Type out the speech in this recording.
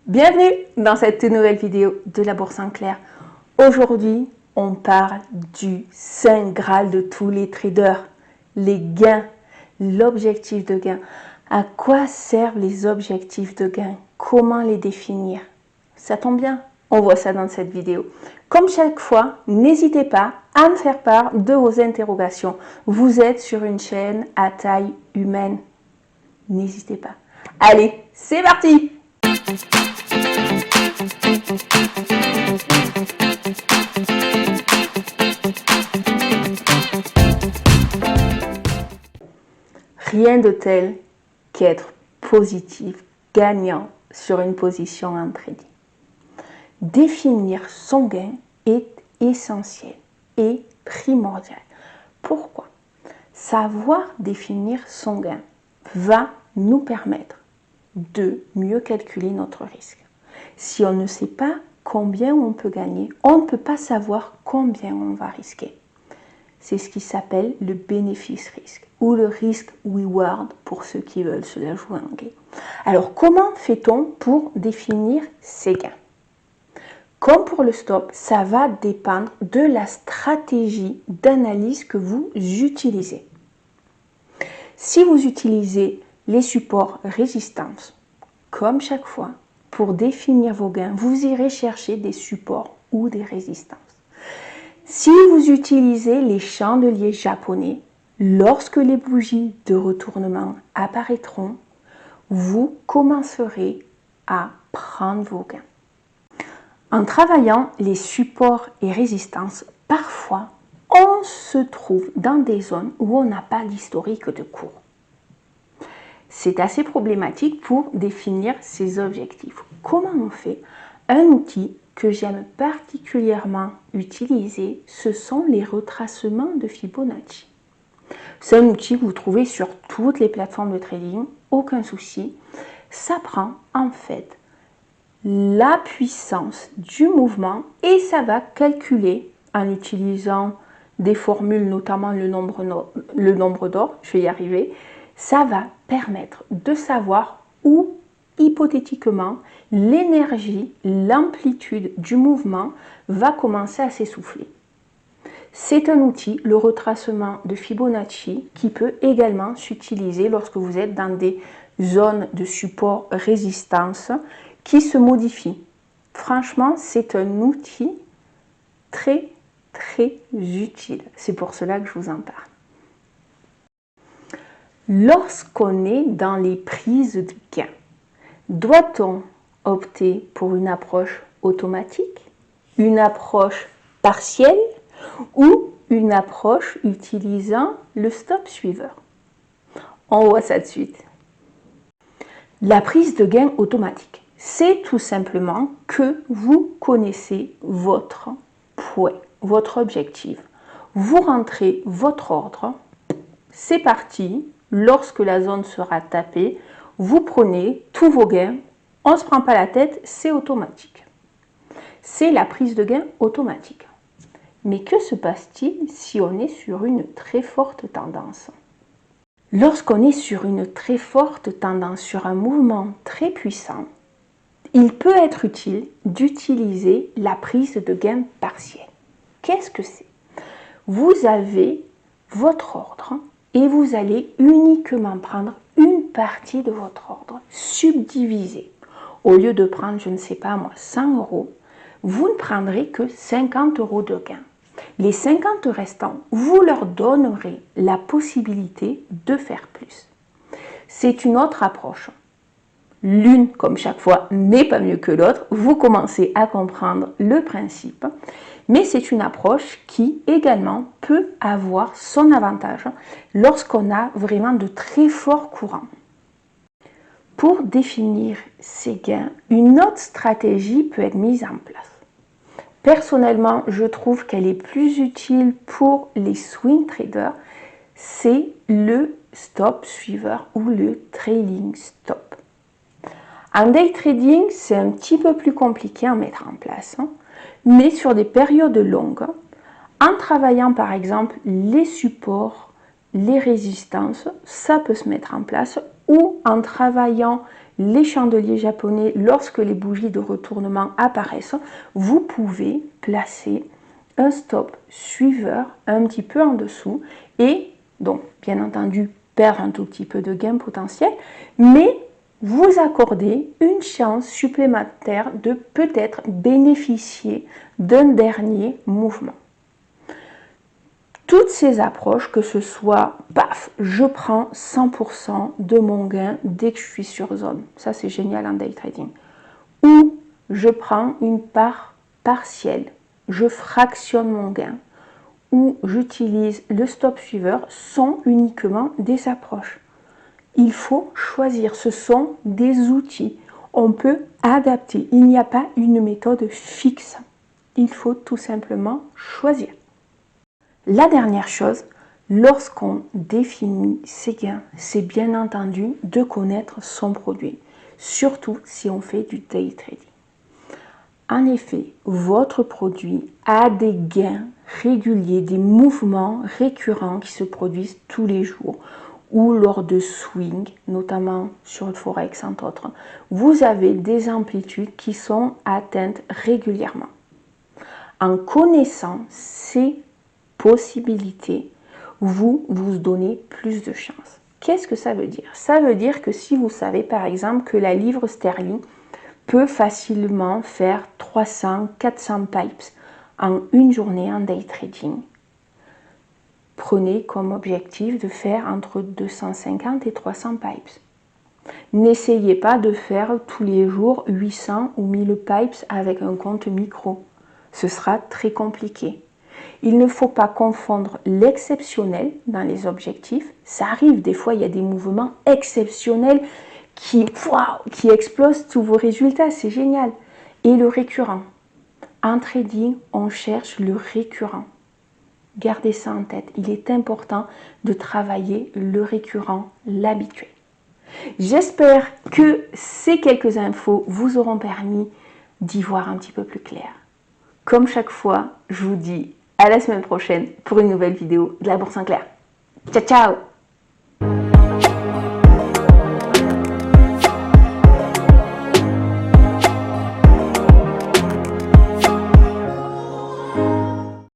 Bienvenue dans cette nouvelle vidéo de la Bourse en clair. Aujourd'hui, on parle du Saint Graal de tous les traders, les gains, l'objectif de gain. À quoi servent les objectifs de gain? Comment les définir? Ça tombe bien, on voit ça dans cette vidéo. Comme chaque fois, n'hésitez pas à me faire part de vos interrogations. Vous êtes sur une chaîne à taille humaine. N'hésitez pas. Allez, c'est parti! Rien de tel qu'être positif, gagnant sur une position en trading. Définir son gain est essentiel et primordial. Pourquoi? Savoir définir son gain va nous permettre de mieux calculer notre risque. Si on ne sait pas combien on peut gagner, on ne peut pas savoir combien on va risquer. C'est ce qui s'appelle le bénéfice-risque ou le risk-reward pour ceux qui veulent se la jouer en anglais. Alors, comment fait-on pour définir ses gains? Comme pour le stop, ça va dépendre de la stratégie d'analyse que vous utilisez. Si vous utilisez les supports résistance, comme chaque fois, pour définir vos gains, vous irez chercher des supports ou des résistances. Si vous utilisez les chandeliers japonais, lorsque les bougies de retournement apparaîtront, vous commencerez à prendre vos gains. En travaillant les supports et résistances, parfois, on se trouve dans des zones où on n'a pas d'historique de cours. C'est assez problématique pour définir ses objectifs. Comment on fait? Un outil que j'aime particulièrement utiliser, ce sont les retracements de Fibonacci. C'est un outil que vous trouvez sur toutes les plateformes de trading, aucun souci. Ça prend en fait la puissance du mouvement et ça va calculer en utilisant des formules, notamment le nombre d'or, je vais y arriver, ça va permettre de savoir où, hypothétiquement, l'énergie, l'amplitude du mouvement va commencer à s'essouffler. C'est un outil, le retracement de Fibonacci, qui peut également s'utiliser lorsque vous êtes dans des zones de support résistance qui se modifient. Franchement, c'est un outil très utile. C'est pour cela que je vous en parle. Lorsqu'on est dans les prises de gain, doit-on opter pour une approche automatique, une approche partielle ou une approche utilisant le stop suiveur? On voit ça de suite. La prise de gain automatique, c'est tout simplement que vous connaissez votre point, votre objectif. Vous rentrez votre ordre, c'est parti. Lorsque la zone sera tapée, vous prenez tous vos gains, on ne se prend pas la tête, c'est automatique. C'est la prise de gain automatique. Mais que se passe-t-il si on est sur une très forte tendance? Lorsqu'on est sur une très forte tendance, sur un mouvement très puissant, il peut être utile d'utiliser la prise de gain partielle. Qu'est-ce que c'est? Vous avez votre ordre et vous allez uniquement prendre une partie de votre ordre, subdivisé. Au lieu de prendre, je ne sais pas moi, 100 €, vous ne prendrez que 50 € de gain. Les 50 restants, vous leur donnerez la possibilité de faire plus. C'est une autre approche. L'une, comme chaque fois, n'est pas mieux que l'autre. Vous commencez à comprendre le principe. Mais c'est une approche qui également peut avoir son avantage lorsqu'on a vraiment de très forts courants. Pour définir ces gains, une autre stratégie peut être mise en place. Personnellement, je trouve qu'elle est plus utile pour les swing traders, c'est le stop suiveur ou le trailing stop. En day trading, c'est un petit peu plus compliqué à mettre en place, mais sur des périodes longues, en travaillant par exemple les supports, les résistances, ça peut se mettre en place, ou en travaillant les chandeliers japonais, lorsque les bougies de retournement apparaissent, vous pouvez placer un stop suiveur un petit peu en dessous et donc bien entendu perdre un tout petit peu de gain potentiel, mais vous accordez une chance supplémentaire de peut-être bénéficier d'un dernier mouvement. Toutes ces approches, que ce soit, paf, je prends 100% de mon gain dès que je suis sur zone, ça c'est génial en day trading, ou je prends une part partielle, je fractionne mon gain, ou j'utilise le stop suiveur, sont uniquement des approches. Il faut choisir, ce sont des outils, on peut adapter, il n'y a pas une méthode fixe, il faut tout simplement choisir. La dernière chose, lorsqu'on définit ses gains, c'est bien entendu de connaître son produit, surtout si on fait du day trading. En effet, votre produit a des gains réguliers, des mouvements récurrents qui se produisent tous les jours ou lors de swings, notamment sur le forex entre autres. Vous avez des amplitudes qui sont atteintes régulièrement. En connaissant ces possibilités, vous donnez plus de chance. Qu'est-ce que ça veut dire? Ça veut dire que si vous savez par exemple que la livre sterling peut facilement faire 300-400 pipes en une journée en day trading, prenez comme objectif de faire entre 250 et 300 pipes. N'essayez pas de faire tous les jours 800 ou 1000 pipes avec un compte micro. Ce sera très compliqué. Il ne faut pas confondre l'exceptionnel dans les objectifs. Ça arrive, des fois, il y a des mouvements exceptionnels qui explosent tous vos résultats. C'est génial. Et le récurrent. En trading, on cherche le récurrent. Gardez ça en tête. Il est important de travailler le récurrent, l'habituel. J'espère que ces quelques infos vous auront permis d'y voir un petit peu plus clair. Comme chaque fois, je vous dis à la semaine prochaine pour une nouvelle vidéo de la Bourse en clair. Ciao, ciao!